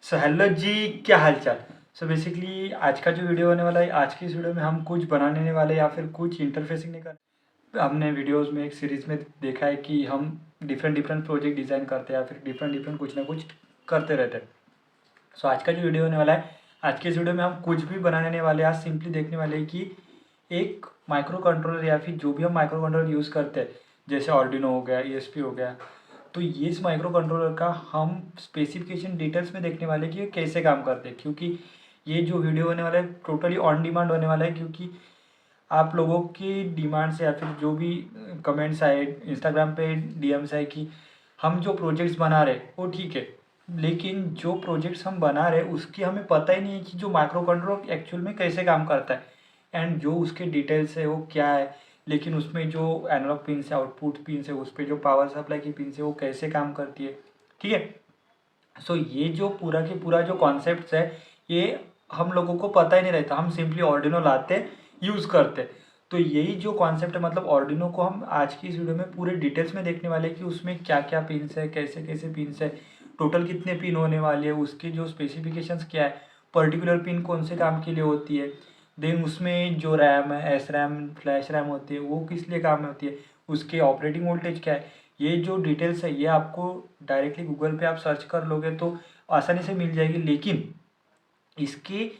So hello जी, क्या हाल चाल। So basically आज का जो वीडियो होने वाला है, आज की इस वीडियो में हम कुछ बनाने वाले या फिर कुछ इंटरफेसिंग नहीं कर। हमने वीडियोस में एक सीरीज़ में देखा है कि हम डिफरेंट डिफरेंट प्रोजेक्ट डिज़ाइन करते हैं या फिर डिफरेंट डिफरेंट कुछ ना कुछ करते रहते हैं। सो आज का जो वीडियो होने वाला है, आज के इस वीडियो में हम कुछ भी बनाने वाले हैं। आज सिंपली देखने वाले हैं कि एक माइक्रो कंट्रोलर या फिर जो भी हम माइक्रो कंट्रोलर यूज़ करते हैं, जैसे ऑर्डिनो हो गया, ESP हो गया, तो ये इस माइक्रो कंट्रोलर का हम स्पेसिफिकेशन डिटेल्स में देखने वाले कि ये कैसे काम करते हैं। क्योंकि ये जो वीडियो होने वाला है टोटली ऑन डिमांड होने वाला है, क्योंकि आप लोगों की डिमांड से या फिर जो भी कमेंट्स आए, इंस्टाग्राम पे DMs आए कि हम जो प्रोजेक्ट्स बना रहे वो ठीक है, लेकिन जो प्रोजेक्ट्स हम बना रहे उसकी हमें पता ही नहीं है कि जो माइक्रो कंट्रोलर एक्चुअल में कैसे काम करता है एंड जो उसके डिटेल्स है वो क्या है। लेकिन उसमें जो एनालॉग पिन्स है, आउटपुट पिन्स है, उस पर जो पावर सप्लाई की पिन्स है वो कैसे काम करती है, ठीक है। सो ये जो पूरा की पूरा जो कॉन्सेप्ट है ये हम लोगों को पता ही नहीं रहता, हम सिंपली ऑर्डिनो लाते यूज़ करते। तो यही जो कॉन्सेप्ट है, मतलब ऑर्डिनो को हम आज की इस वीडियो में पूरे डिटेल्स में देखने वाले हैं कि उसमें क्या क्या पिन्स है, कैसे कैसे पिन्स है, टोटल कितने पिन होने वाले हैं, उसके जो स्पेसिफिकेशंस क्या है, पर्टिकुलर पिन कौन से काम के लिए होती है, देन उसमें जो रैम है, SRAM, फ्लैश रैम होती है, वो किस लिए काम में होती है, उसके ऑपरेटिंग वोल्टेज क्या है। ये जो डिटेल्स है ये आपको डायरेक्टली गूगल पे आप सर्च कर लोगे तो आसानी से मिल जाएगी, लेकिन इसकी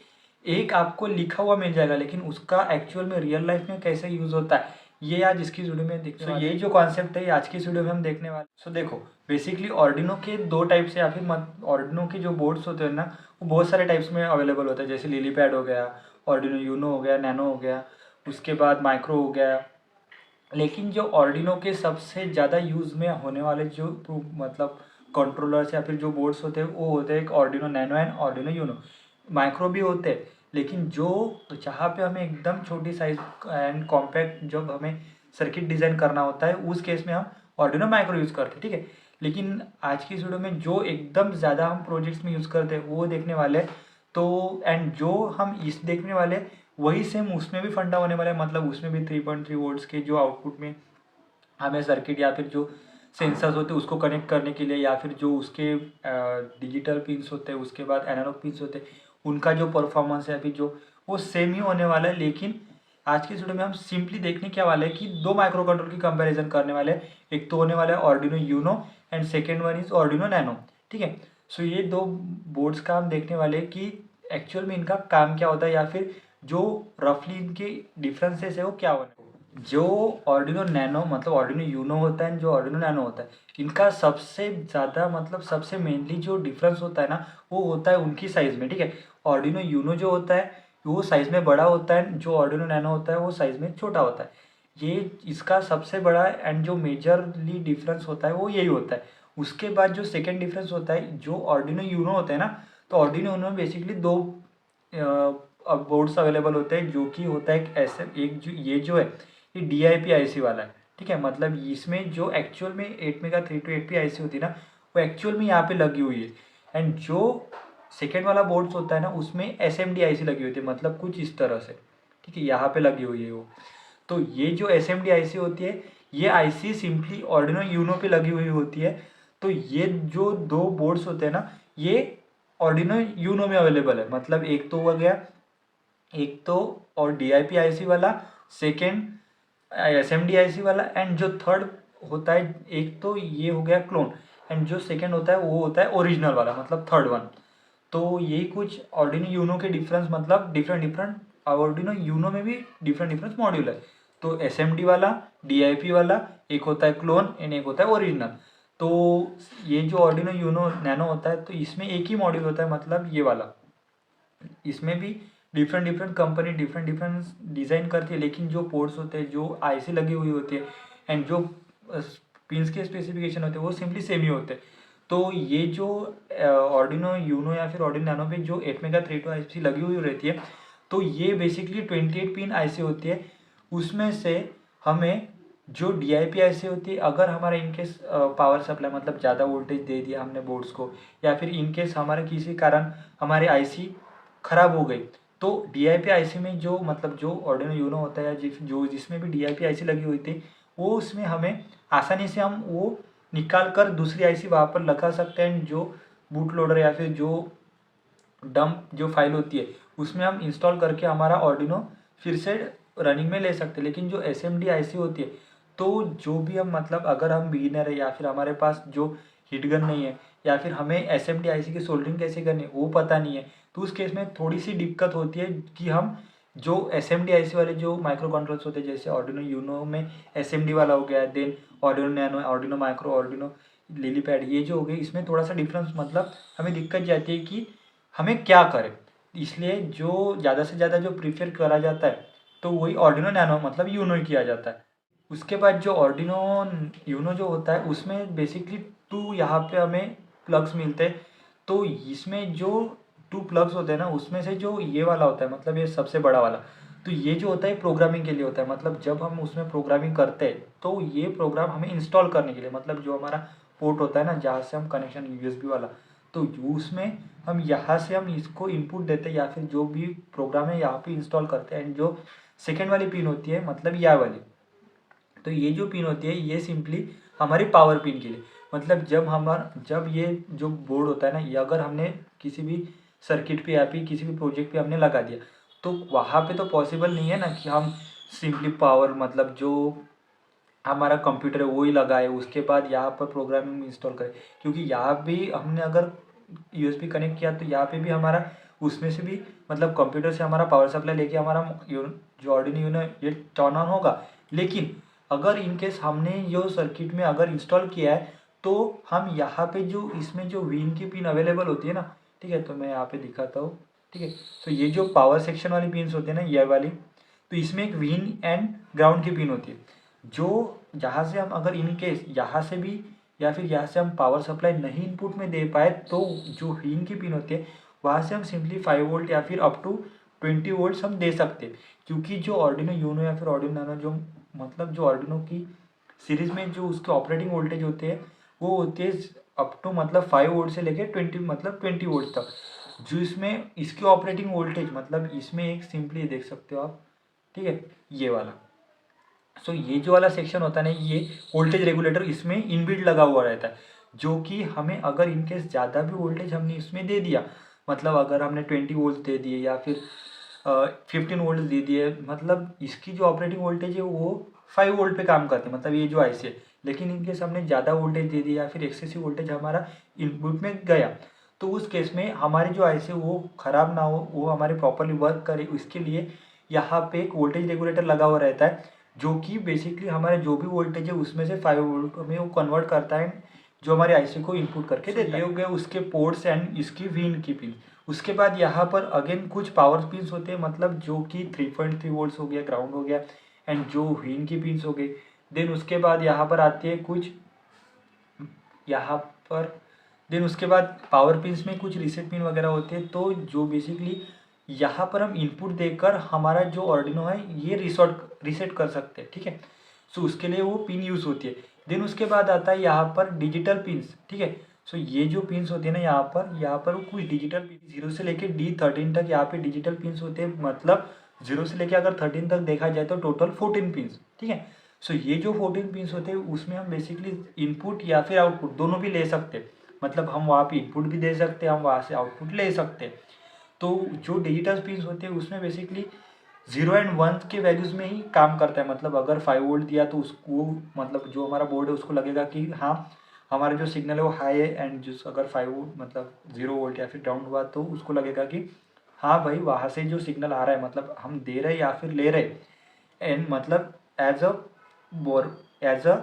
एक आपको लिखा हुआ मिल जाएगा, लेकिन उसका एक्चुअल में रियल लाइफ में कैसे यूज़ होता है ये आज इसकी वीडियो में देखने वाले। ये जो कॉन्सेप्ट है ये आज की इस वीडियो में हम देखने वाले। सो देखो, बेसिकली ऑर्डिनो के दो टाइप से या फिर ऑर्डिनो के जो बोर्ड्स होते हैं ना, वो बहुत सारे टाइप्स में अवेलेबल होता है। जैसे लिली पैड हो गया, ऑर्डिनो यूनो हो गया, नैनो हो गया, उसके बाद माइक्रो हो गया। लेकिन जो ऑर्डिनो के सबसे ज़्यादा यूज़ में होने वाले जो मतलब कंट्रोलर्स या फिर जो बोर्ड्स होते हैं वो होते हैं एक Arduino Nano and Arduino Uno. Micro भी होते हैं, लेकिन जो जहाँ पे हमें एकदम छोटी साइज एंड कॉम्पैक्ट जब हमें सर्किट डिज़ाइन करना होता है उस केस में हम ऑर्डिनो माइक्रो यूज़ करते हैं, ठीक है। लेकिन आज की इस वीडियो में जो एकदम ज़्यादा हम प्रोजेक्ट्स में यूज़ करते हैं वो देखने वाले हैं। तो एंड जो हम इस देखने वाले वही सेम उसमें भी फंडा होने वाला है, मतलब उसमें भी 3.3 वोल्ट्स के जो आउटपुट में हमें सर्किट या फिर जो सेंसर्स होते हैं उसको कनेक्ट करने के लिए, या फिर जो उसके डिजिटल पिंस होते हैं, उसके बाद एनालॉग पिंस होते हैं, उनका जो परफॉर्मेंस है अभी जो वो सेम ही होने वाला है। लेकिन आज की इस वीडियो में हम सिंपली देखने क्या वाले हैं कि दो माइक्रो कंट्रोलर की कंपैरिजन करने वाले हैं। एक तो होने वाला है Arduino Uno and second one is Arduino Nano, ठीक है। सो ये दो बोर्ड्स का हम देखने वाले हैं कि एक्चुअल में इनका काम क्या होता है, या फिर जो रफली इनके डिफरेंसेस है वो क्या होने। जो ऑर्डिनो नैनो मतलब ऑर्डिनो यूनो होता है, जो ऑर्डिनो नैनो होता है, इनका सबसे ज़्यादा मतलब सबसे मेनली जो डिफरेंस होता है ना वो होता है उनकी साइज़ में, ठीक है। ऑर्डिनो यूनो जो होता है वो साइज़ में बड़ा होता है, जो ऑर्डिनो नैनो होता है वो साइज़ में छोटा होता है। ये इसका सबसे बड़ा एंड जो मेजरली डिफरेंस होता है वो यही होता है। उसके बाद जो सेकेंड डिफरेंस होता है, जो ऑर्डिनो यूनो होता है ना, तो ऑर्डिनो यूनो में बेसिकली दो बोर्ड्स अवेलेबल होते हैं, जो कि होता है एक जो ये जो है ये DIP IC वाला है, ठीक है। मतलब इसमें जो एक्चुअल में 8 मेगा 3280 IC होती है ना वो एक्चुअल में यहाँ पे लगी हुई है। एंड जो सेकेंड वाला बोर्ड्स होता है ना उसमें SMD IC लगी होती है, मतलब कुछ इस तरह से, ठीक है, यहाँ पे लगी हुई है वो। तो ये जो SMD IC होती है ये IC सिंपली ऑर्डिनो यूनो पे लगी हुई होती है। तो ये जो दो बोर्ड्स होते हैं ना ये ऑर्डिनो यूनो में अवेलेबल है। मतलब एक तो हो गया, एक तो और DIP IC वाला, सेकेंड SMD IC वाला, एंड जो थर्ड होता है एक तो ये हो गया क्लोन, एंड जो सेकेंड होता है वो होता है ओरिजिनल वाला, मतलब थर्ड वन। तो यही कुछ ऑर्डिनो यूनो के डिफरेंस, मतलब डिफरेंट डिफरेंट ऑर्डिनो यूनो में भी डिफरेंट डिफरेंट मॉड्यूल है। तो SMD वाला, DIP वाला, एक होता है क्लोन एंड एक होता है ओरिजिनल। तो ये जो ऑर्डिनो यूनो नैनो होता है तो इसमें एक ही मॉड्यूल होता है, मतलब ये वाला। इसमें भी different different company different different design करती है, लेकिन जो पोर्ट्स होते हैं, जो IC लगी हुई होती है एंड जो पिंस के स्पेसिफिकेशन होते हैं वो सिंपली सेम ही होते हैं। तो ये जो ऑर्डिनो यूनो या फिर ऑर्डिनो नैनो पे जो 8 मेगा 32 IC लगी हुई रहती है, तो ये बेसिकली 28 पिन IC होती है। उसमें से हमें जो DIP IC होती है, अगर हमारा इनकेस पावर सप्लाई मतलब ज़्यादा वोल्टेज दे दिया हमने बोर्ड्स को, या फिर इनकेस हमारे किसी कारण हमारे IC ख़राब हो गई, तो DIP IC में जो मतलब जो ऑर्डिनो यूनो होता है जो जिसमें भी DIP IC लगी हुई थी वो उसमें हमें आसानी से हम वो निकाल कर दूसरी IC वहाँ पर लगा सकते हैं। जो बूट लोडर या फिर जो डंप जो फाइल होती है उसमें हम इंस्टॉल करके हमारा ऑर्डिनो फिर से रनिंग में ले सकते हैं। लेकिन जो SMD IC होती है, तो जो भी हम मतलब अगर हम बिगिनर है या फिर हमारे पास जो हीट गन नहीं है या फिर हमें SMD IC की सोल्डरिंग कैसे करनी है वो पता नहीं है, तो उस केस में थोड़ी सी दिक्कत होती है कि हम जो SMD IC वाले जो माइक्रो कंट्रोल्स होते हैं, जैसे ऑर्डिनो यूनो में SMD वाला हो गया, then Arduino Nano, Arduino Micro, Arduino LilyPad, ये जो हो गए इसमें थोड़ा सा डिफरेंस मतलब हमें दिक्कत जाती है कि हमें क्या करें। इसलिए जो ज़्यादा से ज़्यादा जो प्रीफर करा जाता है तो वही ऑर्डिनो नैनो मतलब यूनो ही किया जाता है। उसके बाद जो ऑर्डिनो यूनो जो होता है उसमें बेसिकली 2 यहाँ पे हमें प्लग्स मिलते हैं। तो इसमें जो 2 प्लग्स होते हैं ना, उसमें से जो ये वाला होता है मतलब ये सबसे बड़ा वाला, तो ये जो होता है प्रोग्रामिंग के लिए होता है। मतलब जब हम उसमें प्रोग्रामिंग करते हैं तो ये प्रोग्राम हमें इंस्टॉल करने के लिए, मतलब जो हमारा पोर्ट होता है ना जहाँ से हम कनेक्शन USB वाला, तो उसमें हम यहाँ से हम इसको इनपुट देते हैं या फिर जो भी प्रोग्राम है यहाँ पे इंस्टॉल करते हैं। एंड जो सेकेंड वाली पिन होती है मतलब यह वाली, तो ये जो पिन होती है ये सिंपली हमारी पावर पिन के लिए, मतलब जब ये जो बोर्ड होता है ना, ये अगर हमने किसी भी सर्किट पे या फिर किसी भी प्रोजेक्ट पे हमने लगा दिया तो वहाँ पे तो पॉसिबल नहीं है ना कि हम सिंपली पावर मतलब जो हमारा कंप्यूटर है वो ही लगाए उसके बाद यहाँ पर प्रोग्रामिंग इंस्टॉल करें। क्योंकि यहाँ भी हमने अगर USB कनेक्ट किया तो यहाँ पे भी हमारा उसमें से भी मतलब कंप्यूटर से हमारा पावर सप्लाई लेके हमारा जो ऑर्डिनो यूनो ये टर्न ऑन होगा। लेकिन अगर इनकेस हमने जो सर्किट में अगर इंस्टॉल किया है तो हम यहाँ पे जो इसमें जो विन की पिन अवेलेबल होती है ना, ठीक है, तो मैं यहाँ पे दिखाता हूँ। ठीक है, तो ये जो पावर सेक्शन वाली पिन्स होती है ना ये वाली, तो इसमें एक विन एंड ग्राउंड की पिन होती है। जो जहाँ से हम अगर इन केस यहाँ से भी या फिर यहाँ से हम पावर सप्लाई नहीं इनपुट में दे पाए तो जो हीन की पिन होती है वहाँ से हम सिंपली 5 वोल्ट या फिर अप टू 20 वोल्ट्स हम दे सकते हैं। क्योंकि जो ऑर्डिनो यूनो या फिर ऑर्डिनो नैनो जो मतलब जो ऑर्डिनो की सीरीज में जो उसके ऑपरेटिंग वोल्टेज होते हैं वो होते हैं अप टू मतलब 5 वोल्ट से लेके 20 मतलब 20 वोल्ट तक। जो इसमें इसकी ऑपरेटिंग वोल्टेज मतलब इसमें एक सिंपली देख सकते हो आप, ठीक है, ये वाला। सो ये जो वाला सेक्शन होता है ना ये वोल्टेज रेगुलेटर इसमें इनबिल्ट लगा हुआ रहता है, जो कि हमें अगर इनकेस ज़्यादा भी वोल्टेज हमने इसमें दे दिया, मतलब अगर हमने 20 वोल्ट दे दिए या फिर 15 वोल्ट दे दिए, मतलब इसकी जो ऑपरेटिंग वोल्टेज है वो 5 वोल्ट पे काम करती है, मतलब ये जो IC है। लेकिन इनकेस हमने ज़्यादा वोल्टेज दे दिया या फिर एक्सेसिव वोल्टेज हमारा इनपुट में गया तो उस केस में हमारी जो IC है वो ख़राब ना हो, वो हमारे प्रॉपरली वर्क करे, उसके लिए यहाँ पे एक वोल्टेज रेगुलेटर लगा हुआ रहता है जो कि बेसिकली हमारे जो भी वोल्टेज है उसमें से 5 वोल्ट में वो कन्वर्ट करता है, जो हमारे IC को इनपुट करके देता है। ये हो गए उसके पोर्ट्स एंड इसकी विन की पिन। उसके बाद यहाँ पर अगेन कुछ पावर पिन्स होते हैं, मतलब जो कि 3.3 वोल्ट्स हो गया, ग्राउंड हो गया एंड जो विन की पिन्स हो गई। देन उसके बाद यहाँ पर आती है कुछ यहाँ पर देन उसके बाद पावर पिन्स में कुछ रीसेट पिन वगैरह होते हैं, तो जो बेसिकली यहाँ पर हम इनपुट देकर हमारा जो ऑर्डिनो है ये रीसेट कर सकते हैं। ठीक है, सो उसके लिए वो पिन यूज़ होती है। देन उसके बाद आता है यहाँ पर डिजिटल पिन्स। ठीक है, सो ये जो पिन्स होती है ना यहाँ पर कुछ डिजिटल पिन 0 से लेके D13 तक यहाँ पे डिजिटल पिन्स होते हैं, मतलब 0 से लेके अगर 13 तक देखा जाए तो टोटल 14 पिन्स। ठीक है, सो ये जो 14 पिन्स होते हैं उसमें हम बेसिकली इनपुट या फिर आउटपुट दोनों भी ले सकते हैं, मतलब हम वहाँ पे इनपुट भी दे सकते हैं, हम वहाँ से आउटपुट ले सकते हैं। तो जो डिजिटल पिन्स होते हैं उसमें बेसिकली 0 एंड 1 के वैल्यूज़ में ही काम करता है, मतलब अगर 5 वोल्ट दिया तो उसको मतलब जो हमारा बोर्ड है उसको लगेगा कि हाँ हमारा जो सिग्नल है वो हाई है, एंड जिस अगर 5 वोल्ट मतलब 0 वोल्ट या फिर डाउन हुआ तो उसको लगेगा कि हाँ भाई वहाँ से जो सिग्नल आ रहा है मतलब हम दे रहे या फिर ले रहे। एंड मतलब एज अ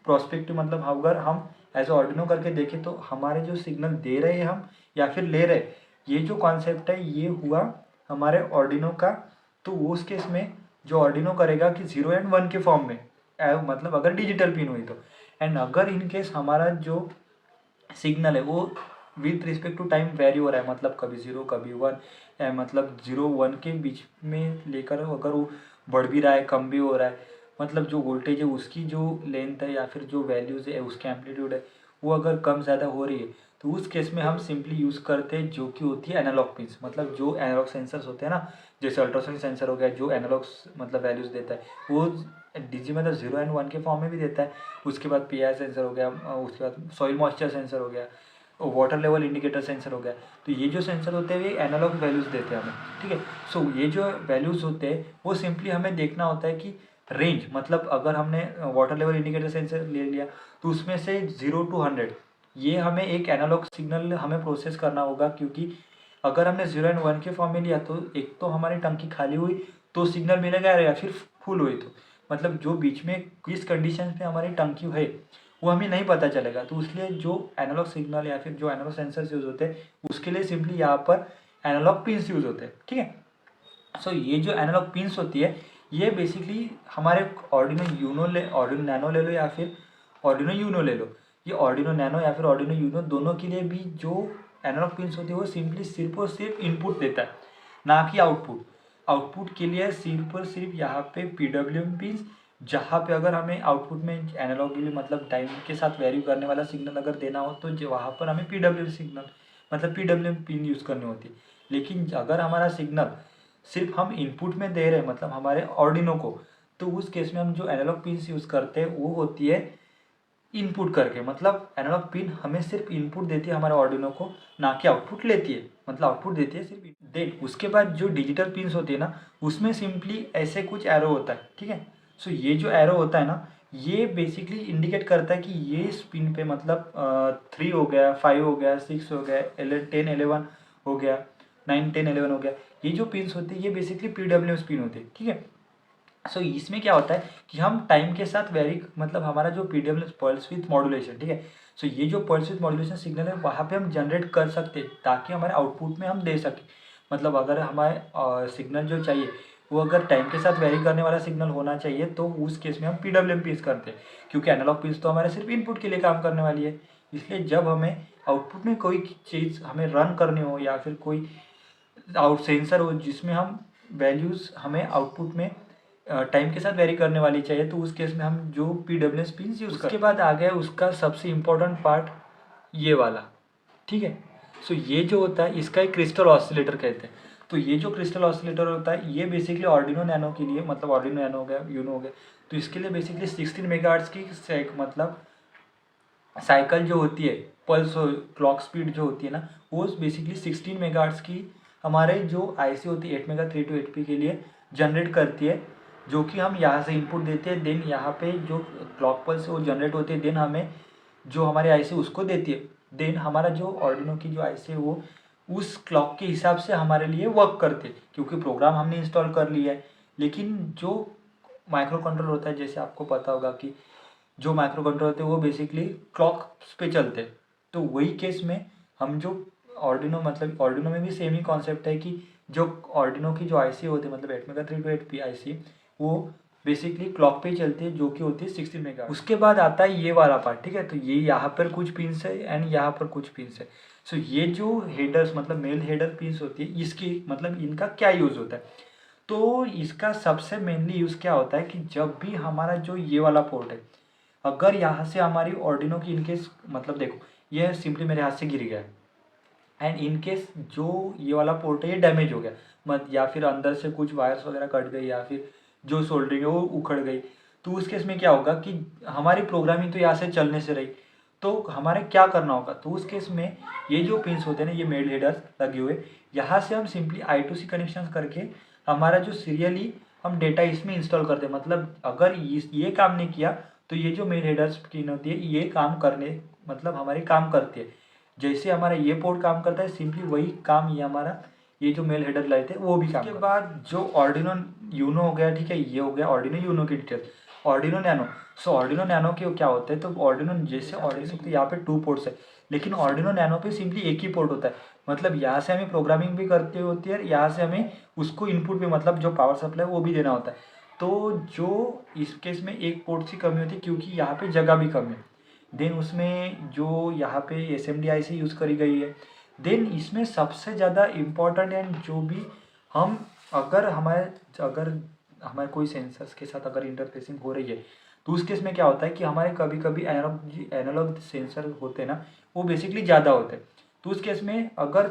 प्रोस्पेक्टिव, मतलब अगर हम एज ऑर्डिनो करके देखें तो हमारे जो सिग्नल दे रहे हैं हम या फिर ले रहे, ये जो कॉन्सेप्ट है ये हुआ हमारे ऑर्डिनो का। तो उस केस में जो ऑर्डिनो करेगा कि 0 एंड 1 के फॉर्म में, मतलब अगर डिजिटल पिन हुई तो। एंड अगर इन केस हमारा जो सिग्नल है वो with respect to time vary हो रहा है, मतलब कभी 0 कभी 1, मतलब 0 1 के बीच में लेकर अगर वो बढ़ भी रहा है कम भी हो रहा है, मतलब जो वोल्टेज है उसकी जो लेंथ है या फिर जो वैल्यूज़ है उसके एम्पलीट्यूड है वो अगर कम ज़्यादा हो रही है तो उस केस में हम सिंपली यूज़ करते हैं जो कि होती है एनालॉग पिन्स, मतलब जो एनालॉग सेंसर्स होते हैं ना, जैसे अल्ट्रासोनिक सेंसर हो गया जो एनालॉग मतलब वैल्यूज़ देता है वो डीजी मतलब 0 एंड 1 के फॉर्म में भी देता है। उसके बाद PI सेंसर हो गया, उसके बाद सॉइल मॉइस्चर सेंसर हो गया, वाटर लेवल इंडिकेटर सेंसर हो गया। तो ये जो सेंसर होते हैं ये एनालॉग वैल्यूज़ देते हैं हमें, ठीक है। सो ये जो वैल्यूज़ होते हैं वो सिंपली हमें देखना होता है कि रेंज, मतलब अगर हमने वाटर लेवल इंडिकेटर सेंसर ले लिया तो उसमें से 0 to 100 ये हमें एक एनालॉग सिग्नल हमें प्रोसेस करना होगा, क्योंकि अगर हमने 0 and 1 के फॉर्म में लिया तो एक तो हमारी टंकी खाली हुई तो सिग्नल मिलेगा, या फिर फुल हुई तो मतलब जो बीच में किस कंडीशन पे हमारी टंकी है वो हमें नहीं पता चलेगा। तो इसलिए जो एनालॉग सिग्नल या फिर जो एनालॉग सेंसर्स यूज़ होते हैं उसके लिए सिंपली यहाँ पर एनालॉग पिन्स यूज़ होते हैं, ठीक है। सो ये जो एनालॉग पिन्स होती है ये बेसिकली हमारे ऑर्डिनो नैनो ले लो या फिर ऑर्डिनो यूनो ले लो, ये ऑर्डिनो नैनो या फिर ऑर्डिनो यूनो दोनों के लिए भी जो एनालॉग पिन्स होती है वो सिंपली सिर्फ और सिर्फ इनपुट देता है, ना कि आउटपुट। आउटपुट के लिए सिर्फ और सिर्फ यहाँ पे PWM पिन्स, जहाँ पे अगर हमें आउटपुट में एनालॉगली मतलब टाइम के साथ वैल्यू करने वाला सिग्नल अगर देना हो तो जो वहाँ पर हमें PWM सिग्नल मतलब PWM पिन यूज़ करनी होती है। लेकिन अगर हमारा सिग्नल सिर्फ हम इनपुट में दे रहे हैं मतलब हमारे ऑर्डिनो को, तो उस केस में हम जो एनालॉग पिन्स यूज़ करते हैं वो होती है इनपुट करके, मतलब एनालॉग पिन हमें सिर्फ इनपुट देती है हमारे ऑर्डिनो को, ना कि आउटपुट लेती है, मतलब आउटपुट देती है सिर्फ। देन उसके बाद जो डिजिटल पिन्स होती है ना उसमें सिंपली ऐसे कुछ एरो होता है, ठीक है। सो ये जो एरो होता है ना ये बेसिकली इंडिकेट करता है कि ये इस पिन पे मतलब 3 हो गया, 5 हो गया, 6 हो गया, 10 11 हो गया, 9 10 11 हो गया। ये जो पिन्स होती है ये बेसिकली PWM पिन होती है, ठीक है। सो इसमें क्या होता है कि हम टाइम के साथ वेरी मतलब हमारा जो PWM पल्स विथ मॉड्यूलेशन, ठीक है। सो ये जो पल्स विथ मॉड्यूलेशन सिग्नल है वहाँ पे हम जनरेट कर सकते हैं ताकि हमारे आउटपुट में हम दे सकें। मतलब अगर हमारे सिग्नल जो चाहिए वो अगर टाइम के साथ वेरी करने वाला सिग्नल होना चाहिए तो उस केस में हम PWM पिन्स करते हैं, क्योंकि एनालॉग पिन्स तो हमारे सिर्फ इनपुट के लिए काम करने वाली है। इसलिए जब हमें आउटपुट में कोई चीज़ हमें रन करनी हो या फिर कोई आउट सेंसर हो जिसमें हम वैल्यूज़ हमें आउटपुट में टाइम के साथ वेरी करने वाली चाहिए, तो उस केस में हम जो PWM पिन्स यूज़ करते हैं। उसके बाद आ गया उसका सबसे इम्पोर्टेंट पार्ट ये वाला, ठीक है। सो ये जो होता है इसका एक क्रिस्टल ऑसिलेटर कहते हैं। तो ये जो क्रिस्टल ऑसिलेटर होता है ये बेसिकली ऑर्डिनो नैनो के लिए मतलब ऑर्डिनो नैनो हो गया, यूनो हो गया, तो इसके लिए बेसिकली 16 मेगाहर्ट्ज़ की मतलब साइकिल जो होती है पल्स क्लॉक स्पीड जो होती है ना वो बेसिकली 16 मेगाहर्ट्ज़ की हमारे जो IC होती है 8MEGA32HP के लिए जनरेट करती है, जो कि हम यहाँ से इनपुट देते हैं। देन यहाँ पे जो क्लॉक पल्स वो जनरेट होती है, देन हमें जो हमारे IC उसको देती है। देन हमारा जो ऑर्डिनो की जो IC है वो उस क्लॉक के हिसाब से हमारे लिए वर्क करते हैं, क्योंकि प्रोग्राम हमने इंस्टॉल कर लिया है। लेकिन जो माइक्रो कंट्रोलर होता है जैसे आपको पता होगा कि जो माइक्रो कंट्रोलर होते हैं वो बेसिकली क्लॉक्स पे चलते हैं। तो वही केस में हम जो ऑर्डिनो मतलब ऑर्डिनो में भी सेम ही कॉन्सेप्ट है कि जो ऑर्डिनो की जो IC होती है मतलब 8MEGA32HP IC वो बेसिकली क्लॉक पे ही चलती है, जो कि होती है 16 मेगा। उसके बाद आता है ये वाला पार्ट, ठीक है। तो ये यहाँ पर कुछ पिन्स है एंड यहाँ पर कुछ पिन्स है। सो ये जो हेडर्स मतलब मेल हेडर पिन्स होती है इसकी मतलब इनका क्या यूज़ होता है, तो इसका सबसे मेनली यूज़ क्या होता है कि जब भी हमारा जो ये वाला पोर्ट है अगर यहाँ से हमारी ऑर्डिनो की इनकेस मतलब देखो ये सिंपली मेरे हाथ से गिर गया एंड इनकेस जो ये वाला पोर्ट है ये डैमेज हो गया मत या फिर अंदर से कुछ वायर्स वगैरह कट गई या फिर जो सोल्डरिंग है वो उखड़ गई, तो उस केस में क्या होगा कि हमारी प्रोग्रामिंग तो यहाँ से चलने से रही, तो हमारे क्या करना होगा। तो उस केस में ये जो पिन्स होते हैं ना ये मेल हेडर्स लगे हुए यहाँ से हम सिंपली I2C कनेक्शन करके हमारा जो सीरियली हम डेटा इसमें इंस्टॉल करते हैं। मतलब अगर ये काम नहीं किया तो ये जो मेल हेडर्स पिन होती है ये काम करने मतलब हमारी काम करती है। जैसे हमारा ये पोर्ट काम करता है सिंपली वही काम ये हमारा ये जो मेल हेडर लाए थे वो भी काम। उसके बाद जो ऑर्डिनो यूनो हो गया, ठीक है, ये हो गया ऑर्डिनो यूनो की डिटेल। ऑर्डिनो नैनो, सो ऑर्डिनो नैनो के क्या होते हैं, तो ऑर्डिनो जैसे ऑर्डिनो तो यहाँ पे 2 पोर्ट्स है, लेकिन ऑर्डिनो नैनो पे सिंपली एक ही पोर्ट होता है। मतलब यहाँ से हमें प्रोग्रामिंग भी करती होती है, यहाँ से हमें उसको इनपुट भी मतलब जो पावर सप्लाई वो भी देना होता है। तो जो इस केस में एक पोर्ट की कमी होती है क्योंकि यहाँ पे जगह भी कम है। देन उसमें जो यहाँ पे SMD IC यूज़ करी गई है। देन इसमें सबसे ज़्यादा इम्पॉर्टेंट एंड जो भी हम अगर हमारे कोई सेंसर्स के साथ अगर इंटरफेसिंग हो रही है तो उस केस में क्या होता है कि हमारे कभी कभी एनालॉग सेंसर होते हैं ना वो बेसिकली ज़्यादा होते हैं। तो उस केस में अगर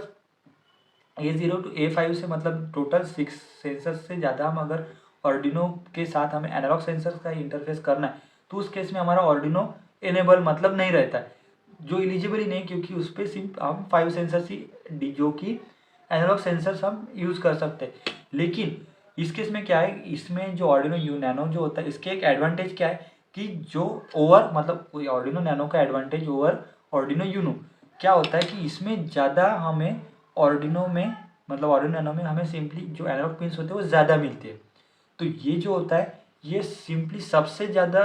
A0 to A5 से मतलब टोटल 6 सेंसर्स से ज़्यादा हम अगर ऑर्डिनो के साथ हमें एनालॉग सेंसर्स का इंटरफेस करना है तो उस केस में हमारा ऑर्डिनो इनेबल मतलब नहीं रहता है। जो एलिजिबल ही नहीं, क्योंकि उस पर सिर्फ हम 5 सेंसर्स ही जो कि एनालॉग सेंसर्स हम यूज़ कर सकते हैं। लेकिन इस केस में क्या है, इसमें जो Arduino नैनो जो होता है, इसके एक एडवांटेज क्या है कि जो ओवर मतलब Arduino नैनो का एडवांटेज ओवर Arduino यूनो क्या होता है कि इसमें ज़्यादा हमें Arduino में मतलब Arduino नैनो में हमें सिंपली जो एनालॉग पिन्स होते हैं वो ज़्यादा मिलती है। तो ये जो होता है ये सिंपली सबसे ज़्यादा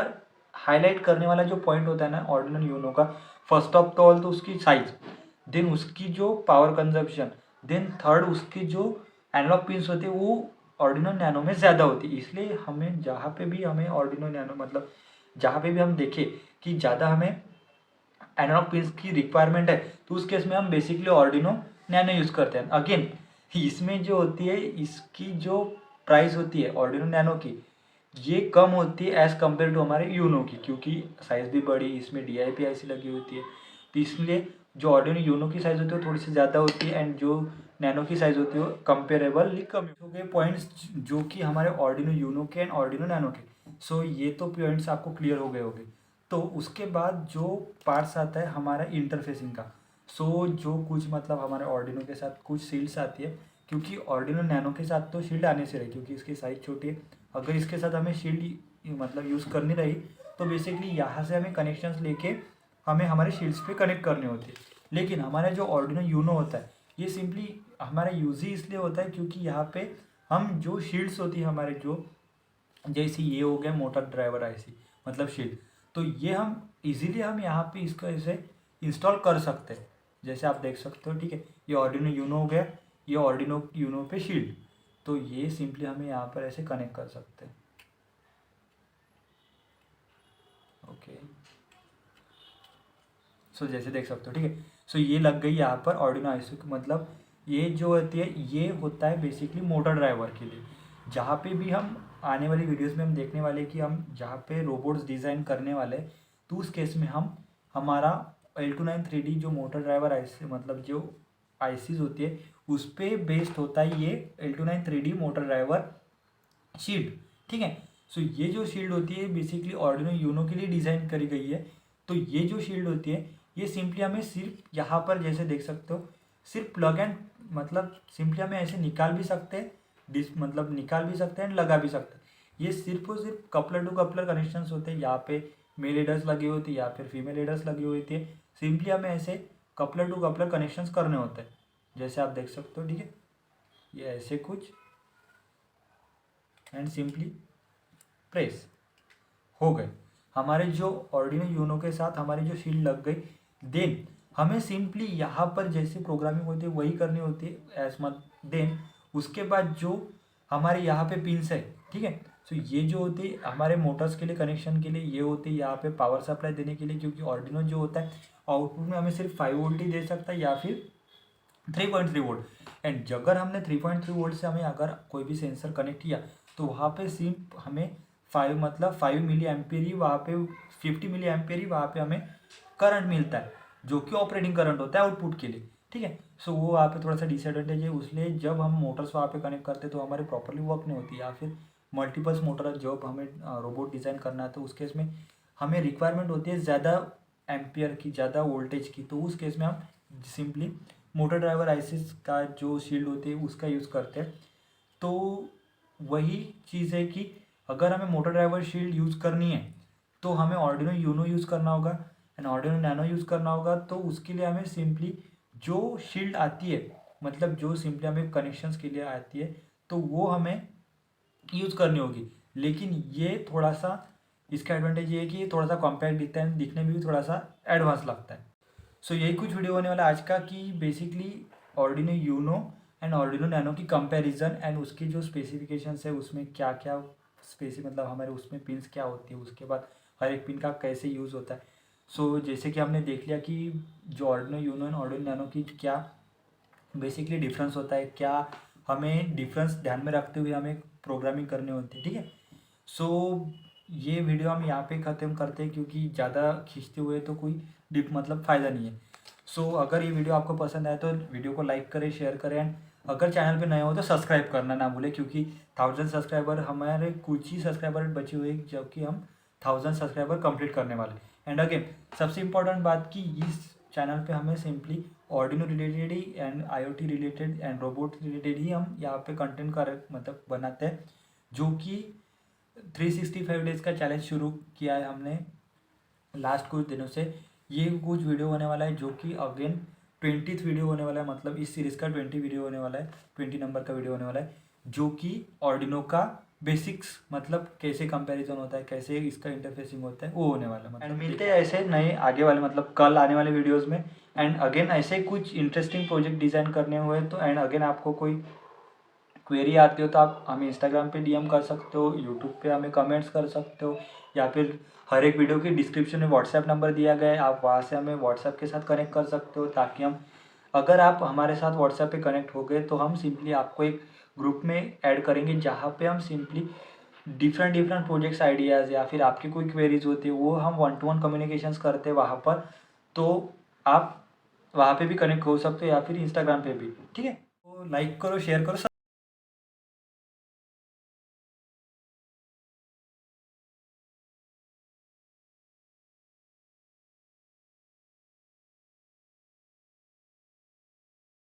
हाईलाइट करने वाला जो पॉइंट होता है ना Arduino यूनो का, फर्स्ट ऑफ ऑल तो उसकी साइज, देन उसकी जो पावर कंजप्शन, देन थर्ड उसकी जो एनालॉग पिन्स होती है वो Arduino नैनो में ज़्यादा होती है। इसलिए हमें जहाँ पे भी हमें Arduino नैनो मतलब जहाँ पे भी हम देखें कि ज़्यादा हमें एनालॉग पिन्स की रिक्वायरमेंट है तो उस केस में हम बेसिकली Arduino नैनो यूज़ करते हैं। अगेन इसमें जो होती है इसकी जो प्राइस होती है Arduino नैनो की ये कम होती है एज़ कम्पेयर टू हमारे यूनो की, क्योंकि साइज़ भी बड़ी, इसमें DIP IC लगी होती है। तो इसलिए जो Arduino यूनो की साइज़ होती है वो थोड़ी सी ज़्यादा होती है एंड जो नैनो की साइज़ होती है वो कंपेरेबली कम। हो गए पॉइंट्स जो कि हमारे Arduino यूनो के एंड Arduino नैनो के। सो ये तो पॉइंट्स आपको क्लियर हो गए होंगे। तो उसके बाद जो पार्ट्स आता है हमारा इंटरफेसिंग का, सो जो कुछ मतलब हमारे Arduino के साथ कुछ शील्ड्स आती है, क्योंकि Arduino नैनो के साथ तो शील्ड आने से रही क्योंकि इसकी साइज़ छोटी है। अगर इसके साथ हमें शील्ड मतलब यूज़ करनी रही तो बेसिकली यहाँ से हमें कनेक्शंस लेके हमें हमारे शील्ड्स पे कनेक्ट करने होते हैं। लेकिन हमारा जो Arduino यूनो होता है ये सिंपली हमारा यूज़ ही इसलिए होता है क्योंकि यहाँ पे हम जो शील्ड्स होती है हमारे जो जैसे ये हो गया मोटर ड्राइवर IC मतलब शील्ड, तो ये हम इजीली हम यहाँ पे इसको ऐसे इंस्टॉल कर सकते हैं। जैसे आप देख सकते हो, ठीक है, ये Arduino यूनो हो गया, ये Arduino यूनो पे शील्ड, तो ये सिंपली हमें यहाँ पर ऐसे कनेक्ट कर सकते हैं। ओके, सो जैसे देख सकते हो, ठीक है। सो ये लग गई यहाँ पर Arduino IC, मतलब ये जो होती है ये होता है बेसिकली मोटर ड्राइवर के लिए। जहाँ पे भी हम आने वाली वीडियोस में हम देखने वाले कि हम जहाँ पे रोबोट्स डिज़ाइन करने वाले तो उस केस में हम हमारा L293D जो मोटर ड्राइवर IC मतलब जो ICs होती है उस पर बेस्ड होता है ये L293D मोटर ड्राइवर शील्ड, ठीक है। सो ये जो शील्ड होती है बेसिकली Arduino यूनो के लिए डिज़ाइन करी गई है। तो ये जो शील्ड होती है ये सिंपली हमें सिर्फ यहाँ पर जैसे देख सकते हो सिर्फ प्लग एंड मतलब सिंपली हमें ऐसे निकाल भी सकते हैं, मतलब निकाल भी सकते हैं लगा भी सकते हैं। ये सिर्फ और सिर्फ कपलर टू कपलर कनेक्शंस होते हैं। यहाँ पे मेल एडर्स लगे होते हैं या फिर फीमेल एडर्स लगी हुई होती है। सिंपली हमें ऐसे कपलर टू कपलर कनेक्शंस करने होते हैं जैसे आप देख सकते हो, ठीक है। ये ऐसे कुछ एंड सिंपली प्रेस हो गए हमारे जो Arduino यूनो के साथ हमारी जो शील्ड लग गई। देन हमें सिंपली यहाँ पर जैसे प्रोग्रामिंग होती है वही करनी होती है एज मत। देन उसके बाद जो हमारे यहाँ पे पिन्स है, ठीक है। सो ये जो होती है हमारे मोटर्स के लिए कनेक्शन के लिए, ये होती है यहाँ पे पावर सप्लाई देने के लिए, क्योंकि Arduino जो होता है आउटपुट में हमें सिर्फ 5 वोल्ट ही दे सकता है या फिर 3.3 वोल्ट। एंड अगर हमने 3.3 वोल्ट से हमें अगर कोई भी सेंसर कनेक्ट किया तो वहाँ पे सिर्फ हमें 5 मिली एम्पियर ही वहाँ पे 50 मिली एम्पियर ही वहाँ पे हमें करंट मिलता है जो कि ऑपरेटिंग करंट होता है आउटपुट के लिए, ठीक है। सो वो वहाँ पे थोड़ा सा डिसएडवांटेज है। उसलिए जब हम मोटर्स वहाँ पे कनेक्ट करते हैं तो हमारे प्रॉपरली वर्क नहीं होती, या फिर मल्टीपल्स मोटर जब हमें रोबोट डिज़ाइन करना है तो उस केस में हमें रिक्वायरमेंट होती है ज़्यादा एम्पियर की, ज़्यादा वोल्टेज की। तो उस केस में हम सिंपली मोटर ड्राइवर ICs का जो शील्ड होती है उसका यूज़ करते हैं। तो वही चीज़ है कि अगर हमें मोटर ड्राइवर शील्ड यूज़ करनी है तो हमें Arduino यूनो यूज़ करना होगा एंड Arduino नैनो यूज़ करना होगा। तो उसके लिए हमें सिंपली जो शील्ड आती है मतलब जो सिंपली हमें कनेक्शंस के लिए आती है तो वो हमें यूज़ करनी होगी। लेकिन ये थोड़ा सा इसका एडवांटेज ये है कि ये थोड़ा सा कॉम्पैक्ट दिखता है, दिखने में भी थोड़ा सा एडवांस लगता है। सो यही कुछ वीडियो होने वाला आज का कि basically Arduino Uno and Arduino Nano की कंपैरिजन एंड उसकी जो स्पेसिफिकेशंस है उसमें क्या क्या मतलब हमारे उसमें पिन्स क्या होती है, उसके बाद हर एक पिन का कैसे यूज़ होता है। सो जैसे कि हमने देख लिया कि जो Arduino Uno and Arduino Nano की क्या बेसिकली डिफरेंस होता है, क्या हमें डिफरेंस ध्यान में रखते हुए हमें प्रोग्रामिंग करनी होती है, ठीक है। सो ये वीडियो हम यहाँ पे ख़त्म करते हैं क्योंकि ज़्यादा खींचते हुए तो कोई डिप मतलब फ़ायदा नहीं है। सो अगर ये वीडियो आपको पसंद आए तो वीडियो को लाइक करें, शेयर करें एंड अगर चैनल पे नए हो तो सब्सक्राइब करना ना भूलें, क्योंकि 1000 सब्सक्राइबर हमारे कुछ ही सब्सक्राइबर बचे हुए जबकि हम 1000 सब्सक्राइबर कंप्लीट करने वाले। एंड अगेन सबसे इम्पोर्टेंट बात कि इस चैनल पे हमें सिंपली ऑर्डिनो रिलेटेड ही and IoT related and robot related ही हम यहाँ पे कंटेंट मतलब बनाते हैं, जो कि 365 डेज़ का चैलेंज शुरू किया है हमने लास्ट कुछ दिनों से। ये कुछ वीडियो होने वाला है जो कि अगेन 20th वीडियो होने वाला है, मतलब इस सीरीज़ का 20 वीडियो होने वाला है, 20 नंबर का वीडियो होने वाला है, जो कि ऑर्डिनो का बेसिक्स मतलब कैसे कंपैरिजन होता है, कैसे इसका इंटरफेसिंग होता है, वो होने वाला है। मतलब मिलते हैं ऐसे नए आगे वाले मतलब कल आने वाले वीडियोज़ में। एंड अगेन ऐसे कुछ इंटरेस्टिंग प्रोजेक्ट डिज़ाइन करने हुए तो एंड अगेन आपको कोई क्वेरी आती हो तो आप हमें इंस्टाग्राम पे DM कर सकते हो, यूट्यूब पे हमें कमेंट्स कर सकते हो, या फिर हर एक वीडियो के डिस्क्रिप्शन में व्हाट्सएप नंबर दिया गया है, आप वहाँ से हमें व्हाट्सएप के साथ कनेक्ट कर सकते हो, ताकि हम अगर आप हमारे साथ व्हाट्सएप पे कनेक्ट हो गए तो हम सिंपली आपको एक ग्रुप में ऐड करेंगे, जहाँ पे हम सिंपली डिफरेंट प्रोजेक्ट्स आइडियाज़ या फिर आपकी कोई क्वेरीज होती है वो हम 1-to-1 कम्युनिकेशंस करते हैं वहाँ पर। तो आप वहाँ पे भी कनेक्ट हो सकते हो या फिर इंस्टाग्राम पे भी, ठीक है। तो लाइक करो, शेयर करो।